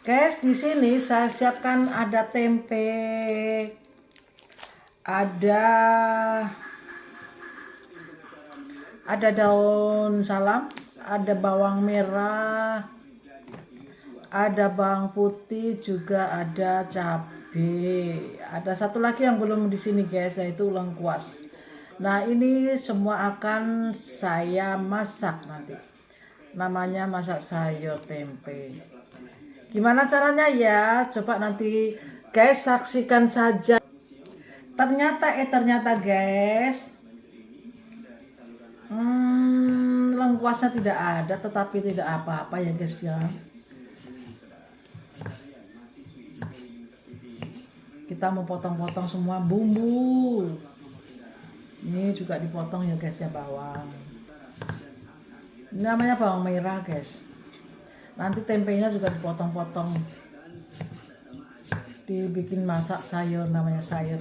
Guys, di sini saya siapkan ada tempe, ada daun salam, ada bawang merah, ada bawang putih, juga ada cabai. Ada satu lagi yang belum di sini guys, yaitu lengkuas. Nah, ini semua akan saya masak nanti. Namanya masak sayur tempe. Gimana caranya ya? Coba nanti guys saksikan saja. Ternyata guys, lengkuasnya tidak ada, tetapi tidak apa-apa ya guys ya. Kita mau potong-potong semua bumbu. Ini juga dipotong ya guys ya, bawang. Ini namanya bawang merah guys. Nanti tempenya juga dipotong-potong, dibikin masak sayur, namanya sayur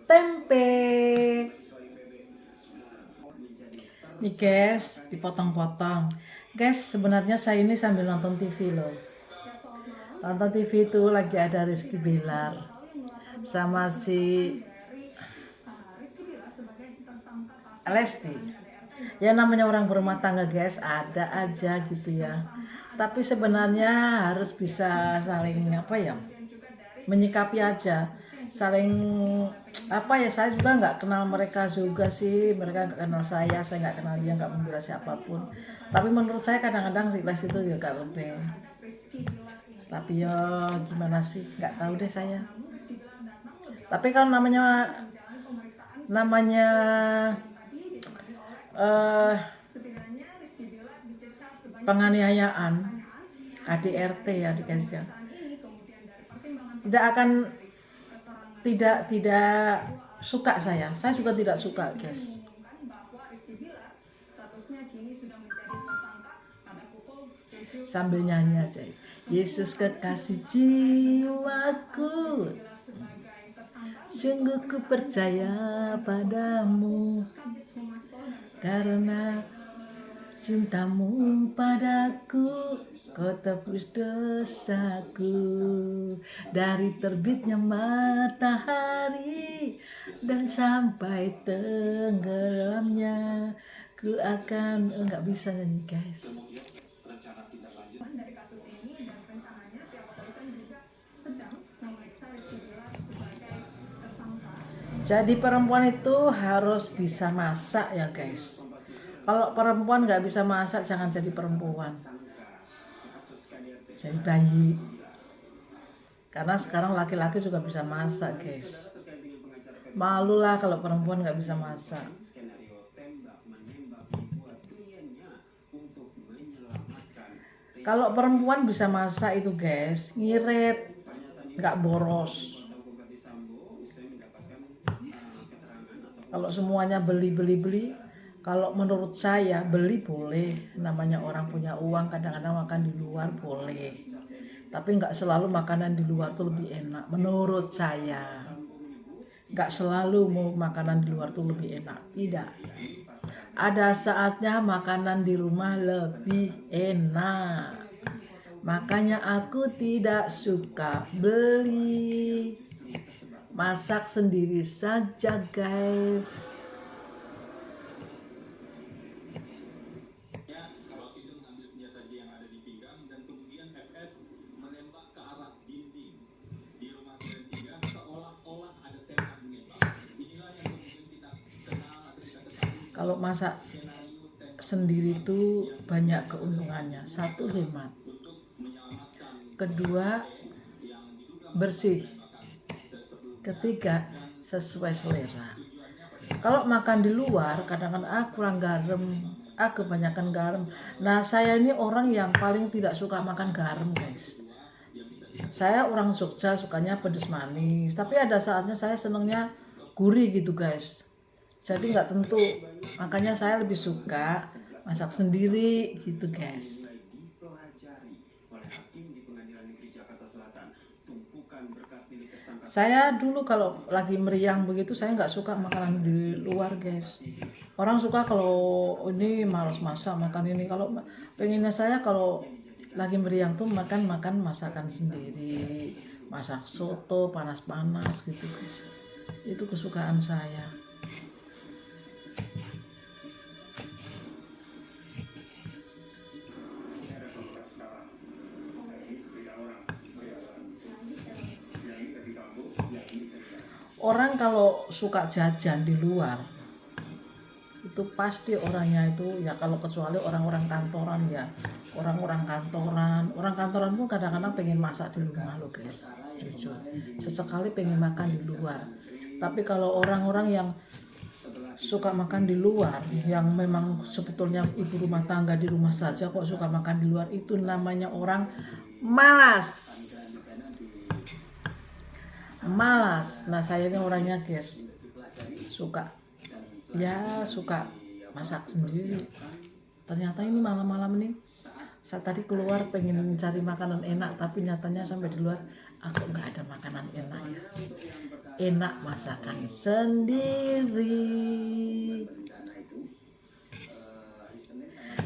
tempe. Nih guys, dipotong-potong. Guys, sebenarnya saya ini sambil nonton TV loh. Nonton TV itu lagi ada Rizky Bilar sama si Lesti. Ya namanya orang berumah tangga guys, ada aja gitu ya. Tapi sebenarnya harus bisa saling menyikapi aja, saling saya juga nggak kenal mereka juga sih, mereka nggak kenal saya nggak kenal dia, nggak membela siapapun. Tapi menurut saya kadang-kadang si Les itu juga lebih. Tapi ya gimana sih, nggak tahu deh saya. Tapi kalau namanya penganiayaan KDRT ya guys ya, tidak suka saya juga tidak suka guys. Sambil nyanyi aja, Yesus kekasih jiwaku, sungguh ku percaya padamu, karena cintamu padaku, kau tebus dosaku. Dari terbitnya matahari dan sampai tenggelamnya, ku akan nggak bisa nyanyi guys. Jadi perempuan itu harus bisa masak ya guys. Kalau perempuan nggak bisa masak, jangan jadi perempuan, jadi bayi. Karena sekarang laki-laki juga bisa masak guys. Malu lah kalau perempuan nggak bisa masak. Kalau perempuan bisa masak itu guys, ngirit, nggak boros. Kalau semuanya beli, kalau menurut saya beli boleh, namanya orang punya uang, kadang-kadang makan di luar boleh. Tapi nggak selalu makanan di luar tuh lebih enak, menurut saya. Nggak selalu mau makanan di luar tuh lebih enak, tidak. Ada saatnya makanan di rumah lebih enak. Makanya aku tidak suka beli, masak sendiri saja guys. Kalau masak sendiri itu banyak keuntungannya. Satu, hemat. Kedua, bersih. Ketiga, sesuai selera. Kalau makan di luar, kadang-kadang kurang garam, kebanyakan garam. Nah, saya ini orang yang paling tidak suka makan garam guys. Saya orang Jogja, sukanya pedas manis. Tapi ada saatnya saya senangnya gurih gitu guys. Jadi nggak tentu, makanya saya lebih suka masak sendiri gitu guys. Saya dulu kalau lagi meriang begitu, saya nggak suka makanan di luar guys. Orang suka kalau ini malas masak makan ini. Kalau pengennya saya kalau lagi meriang tuh makan masakan sendiri, masak soto panas-panas gitu guys. Itu kesukaan saya. Orang kalau suka jajan di luar itu pasti orangnya itu ya, kalau kecuali orang-orang kantoran ya, orang kantoran pun kadang-kadang pengen masak di rumah loh guys, jujur sesekali pengen makan di luar. Tapi kalau orang-orang yang suka makan di luar, yang memang sebetulnya ibu rumah tangga di rumah saja kok suka makan di luar, itu namanya orang malas. Nah saya ini orangnya guys suka masak sendiri. Ternyata ini malam-malam ini saya tadi keluar pengen mencari makanan enak, tapi nyatanya sampai di luar aku nggak ada makanan enak ya. Enak masakan sendiri.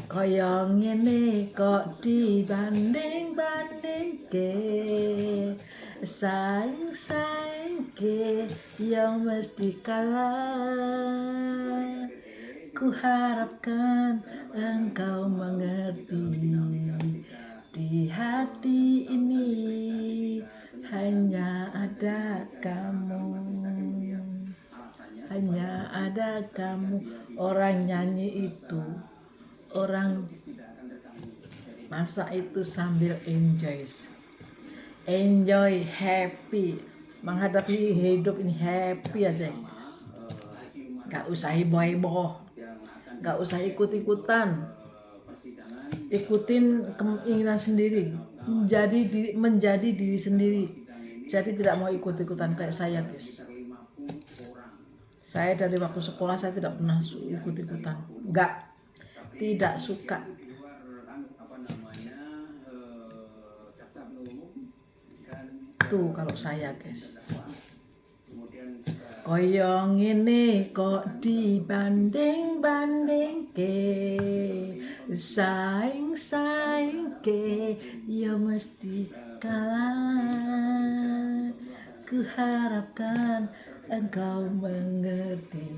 Koyong ini kok dibanding-banding ke, saing ke yang mesti kalah. Ku harapkan engkau mengerti, di hati ini hanya ada kamu, hanya ada kamu. Orang nyanyi itu, orang masak itu sambil enjoy, happy, menghadapi hidup ini happy aja. Gak usah heboh, gak usah ikut-ikutan, ikutin keinginan sendiri, menjadi diri sendiri. Jadi tidak mau ikut-ikutan kayak saya guys. Saya dari waktu sekolah saya tidak pernah ikut-ikutan, tidak suka. Tuh kalau saya guys. Koyong ini kok dibanding-banding ke, saing ke ya mesti kalah. Ku harapkan engkau mengerti,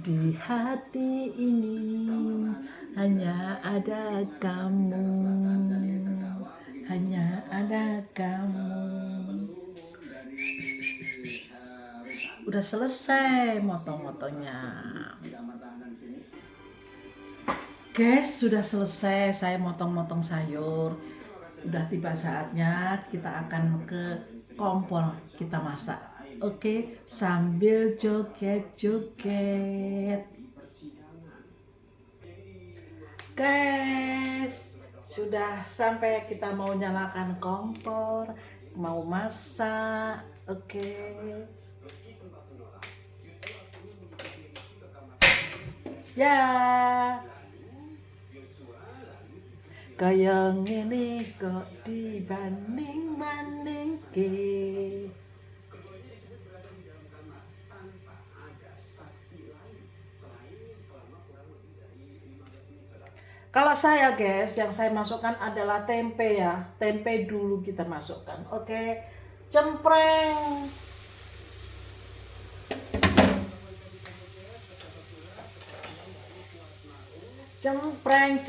di hati ini hanya ada kamu, hanya ada kamu. Udah selesai motong-motongnya guys, sudah selesai saya motong-motong sayur. Udah tiba saatnya kita akan ke kompor kita masak. Oke, sambil joget-joget. Guys, sudah sampai kita mau nyalakan kompor, mau masak. Oke. Ya. Koyong ini kok dibanding-banding ke. Kalau saya guys, yang saya masukkan adalah tempe ya. Tempe dulu kita masukkan. Oke. Cempreng. Cempreng.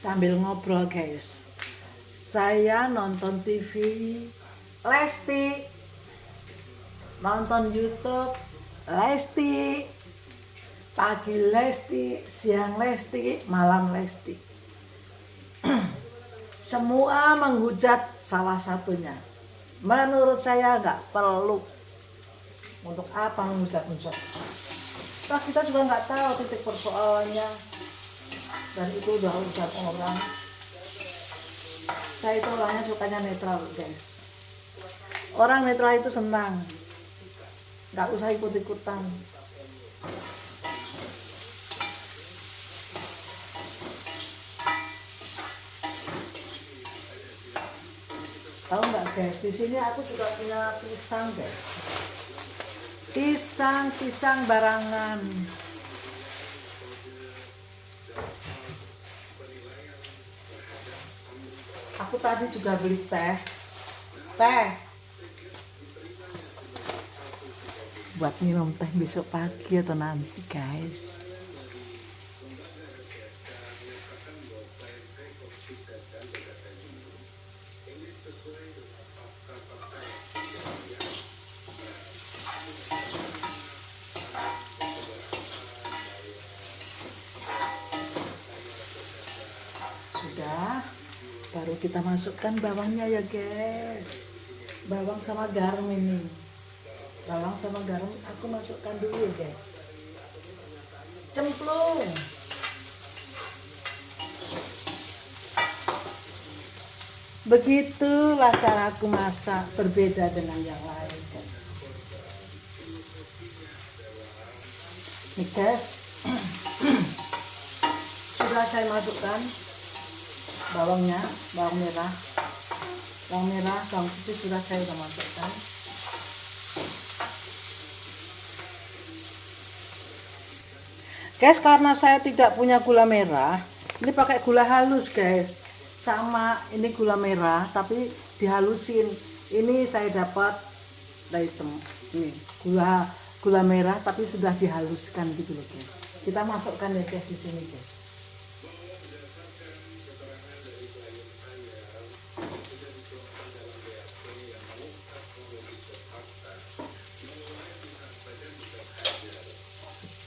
Sambil ngobrol guys, saya nonton TV Lesti, nonton YouTube Lesti, pagi Lesti, siang Lesti, malam Lesti. Semua menghujat salah satunya. Menurut saya nggak perlu. Untuk apa menghujat? Nah, kita juga nggak tahu titik persoalannya, dan itu udah urusan orang. Saya itu orangnya sukanya netral guys. Orang netral itu senang, nggak usah ikut-ikutan. Tahu nggak guys, di sini aku juga punya pisang guys. Pisang barangan. Aku tadi juga beli teh buat minum teh besok pagi atau nanti guys. Sudah, baru kita masukkan bawangnya ya guys. Bawang sama garam ini. Bawang sama garam aku masukkan dulu ya guys. Cemplung. Begitulah cara aku masak, berbeda dengan yang lain guys. Nih guys, sudah saya masukkan bawangnya, bawang merah, bawang putih sudah saya masukkan. Guys, karena saya tidak punya gula merah, ini pakai gula halus guys. Sama ini gula merah tapi dihalusin. Ini saya dapat dari ini gula merah tapi sudah dihaluskan gitu loh guys. Kita masukkan ya guys di sini guys.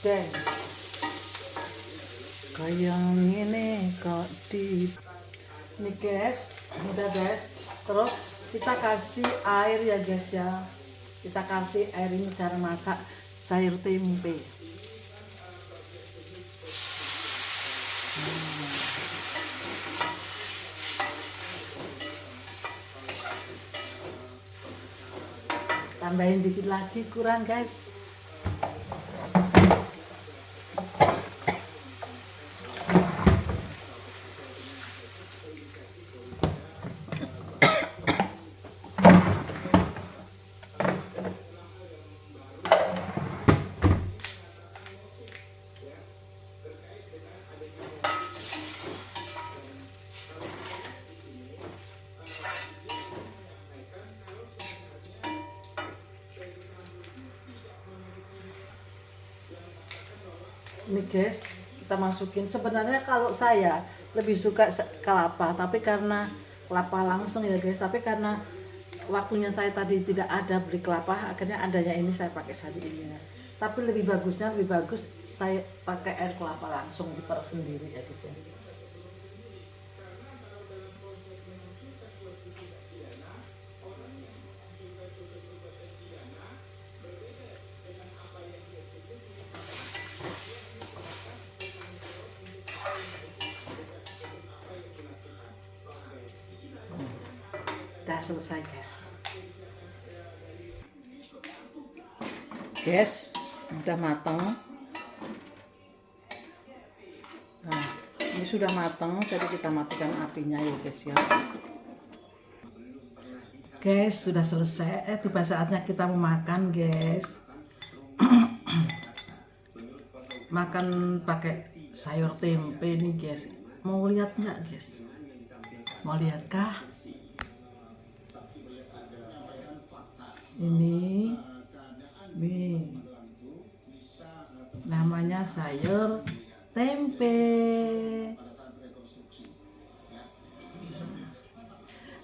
Dan kayak ini kok ini guys, udah guys. Terus kita kasih air ya guys ya. Kita kasih air, ini cara masak sayur tempe. Tambahin dikit lagi, kurang guys. Ini guys, kita masukin. Sebenarnya kalau saya lebih suka kelapa, tapi karena kelapa langsung ya guys, tapi karena waktunya saya tadi tidak ada beli kelapa, akhirnya adanya ini saya pakai saja ini. Tapi lebih bagus saya pakai air kelapa langsung, diperes sendiri ya guys ya. Udah selesai guys, udah matang. Nah, ini sudah matang, jadi kita matikan apinya ya guys ya. Guys, sudah selesai. Tiba saatnya kita mau makan guys. Makan pakai sayur tempe nih guys. Mau lihat nggak guys? Mau lihat kah? Ini nih namanya sayur tempe,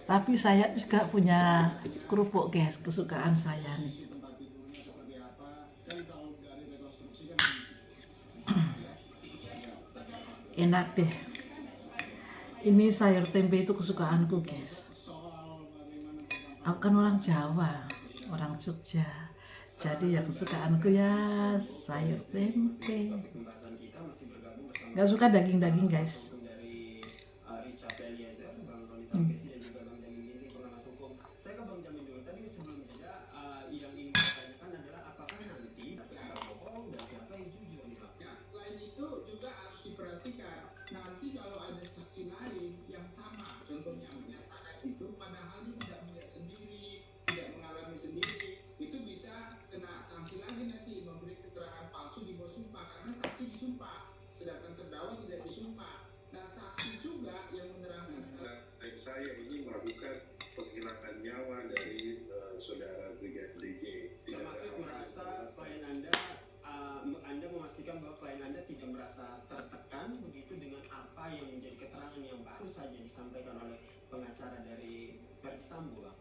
tapi saya juga punya kerupuk guys, kesukaan saya nih. Enak deh, ini sayur tempe itu kesukaanku guys. Aku kan orang Jawa, orang Jogja. Jadi ya kesukaanku ya sayur tempe. Gak suka daging-daging guys. Nanti kalau ada saksi lain yang sama, contohnya menyatakan itu, padahal dia tidak melihat sendiri, tidak mengalami sendiri, itu bisa kena sanksi lagi nanti, memberi keterangan palsu di bawah sumpah, karena saksi disumpah, sedangkan terdakwa tidak disumpah. Nah, saksi juga yang menerangkan. Saya ini melakukan penghilangan nyawa dari saudara Brigadir DJ. Termasuk merasa klien Anda memastikan bahwa klien Anda tidak merasa tertekan begitu dengan apa yang menjadi keterangan yang baru saja disampaikan oleh pengacara dari Verdi Sambo, Bang?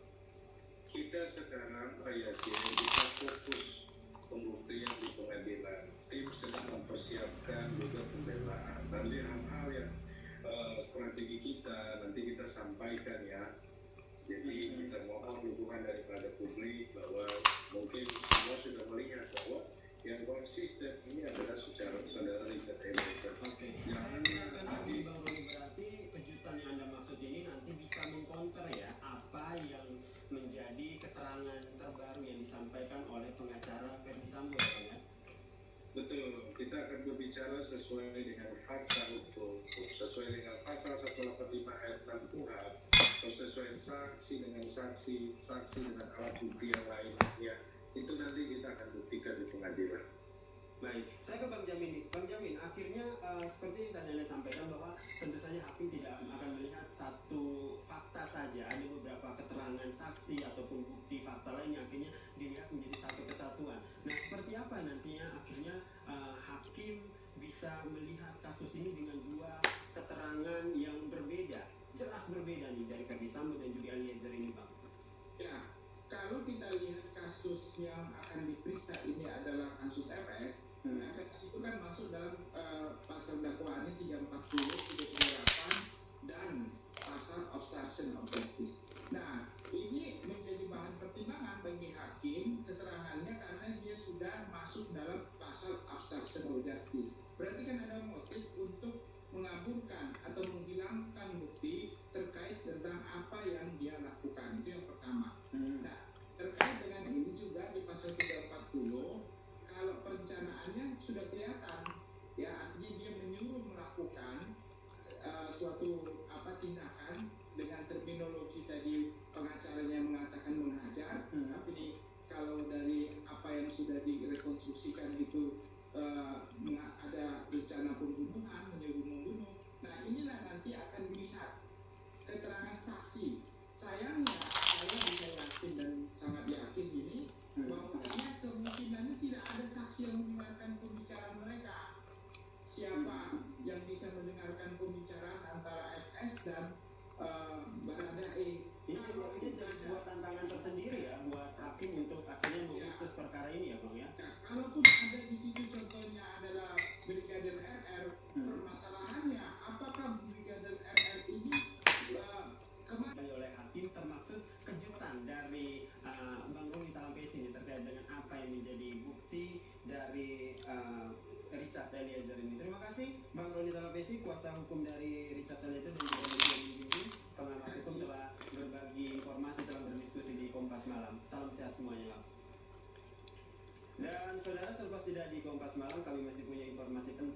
Kita sekarang Pak Yasin, kita fokus pembuktian di pengadilan. Tim sedang mempersiapkan juga pembelaan. Nanti hal-hal yang strategi kita nanti kita sampaikan ya. Jadi kita mohon dukungan daripada publik bahwa mungkin semua sudah melihat bahwa yang konsisten ini adalah saudara Richard Eliezer. Oke. Jangan Nanti Bang Roni, berarti kejutan yang Anda maksud ini nanti bisa mengkonter ya apa yang menjadi keterangan terbaru yang disampaikan oleh pengacara Verdi Sambo ya, Bang ya? Betul, kita akan berbicara sesuai dengan fakta hukum, sesuai dengan pasal 185 ayat 6 KUHP, atau sesuai saksi dengan saksi dengan alat bukti yang lainnya. Itu nanti kita akan buktikan di pengadilan. Baik, saya ke Bang Jamin nih. Bang Jamin, akhirnya seperti yang tadi Anda sampaikan bahwa tentu saja hakim tidak akan melihat satu fakta saja. Ada beberapa keterangan saksi ataupun bukti fakta lain yang akhirnya dilihat menjadi satu kesatuan. Nah, seperti apa nantinya akhirnya hakim bisa melihat kasus ini dengan dua keterangan yang berbeda, jelas berbeda nih dari Verdi Sambo dan juga Eliezer ini, Bang? Ya, kalau kita lihat kasus yang akan diperiksa ini adalah kasus FS, FS itu kan masuk dalam pasal dakwaannya 340, 338 dan pasal obstruction of justice. Nah, ini menjadi bahan pertimbangan bagi hakim keterangannya karena dia sudah masuk dalam pasal obstruction of justice. Berarti kan ada motif untuk mengaburkan atau menghilangkan bukti terkait tentang apa yang dia lakukan. Itu yang pertama. Nah, terkait dengan ini juga di pasal 340, kalau perencanaannya sudah kelihatan, ya artinya dia menyuruh melakukan suatu tindakan dengan terminologi tadi pengacaranya mengatakan menghajar, tapi kalau dari apa yang sudah direkonstruksikan itu ada rencana pembunuhan, menyuruh membunuh. Nah, inilah nanti akan dilihat keterangan saksi. Sayangnya saya bisa yakin dan sangat yakin ini bahwasanya kemungkinannya tidak ada saksi yang mendengarkan pembicaraan mereka. Siapa yang bisa mendengarkan pembicaraan antara FS dan Baradae? Ini jadi sebuah tantangan tersendiri ya buat hakim untuk akhirnya memutus perkara ini ya, Bang ya? Nah, kalaupun ada di situ contohnya adalah Brigadir RR, permasalahannya apakah Brigadir RR ini kemarin oleh hakim termaksud kejutan dari Bang Roni Talapesi ini terkait dengan apa yang menjadi bukti dari Richard Eliezer ini. Terima kasih Bang Roni Talapesi, kuasa hukum dari Richard Eliezer dan juga pengamat hukum telah berbagi informasi, telah berdiskusi di Kompas Malam. Salam sehat semuanya, Bang. Dan saudara, selepas tidak di Kompas Malam, kami masih punya informasi penting.